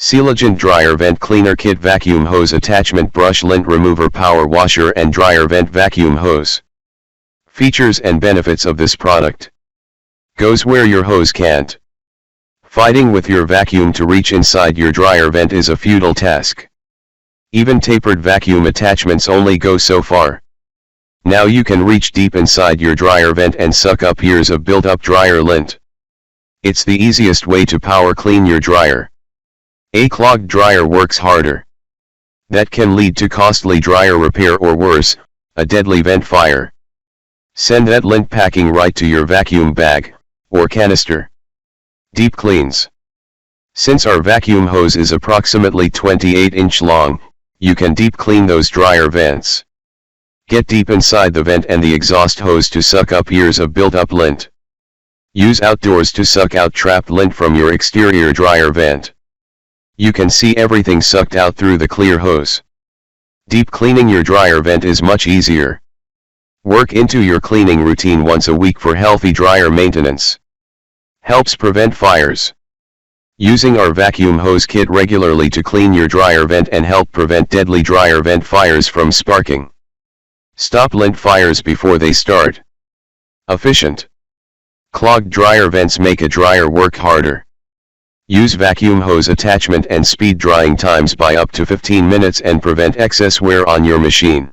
Sealigent Dryer Vent Cleaner Kit Vacuum Hose Attachment Brush Lint Remover Power Washer and Dryer Vent Vacuum Hose. Features and benefits of this product. Goes where your hose can't. Fighting with your vacuum to reach inside your dryer vent is a futile task. Even tapered vacuum attachments only go so far. Now you can reach deep inside your dryer vent and suck up years of built-up dryer lint. It's the easiest way to power clean your dryer. A clogged dryer works harder. That can lead to costly dryer repair or worse, a deadly vent fire. Send that lint packing right to your vacuum bag, or canister. Deep cleans. Since our vacuum hose is approximately 28-inch long, you can deep clean those dryer vents. Get deep inside the vent and the exhaust hose to suck up years of built-up lint. Use outdoors to suck out trapped lint from your exterior dryer vent. You can see everything sucked out through the clear hose. Deep cleaning your dryer vent is much easier. Work into your cleaning routine once a week for healthy dryer maintenance. Helps prevent fires. Using our vacuum hose kit regularly to clean your dryer vent and help prevent deadly dryer vent fires from sparking. Stop lint fires before they start. Efficient. Clogged dryer vents make a dryer work harder. Use vacuum hose attachment and speed drying times by up to 15 minutes and prevent excess wear on your machine.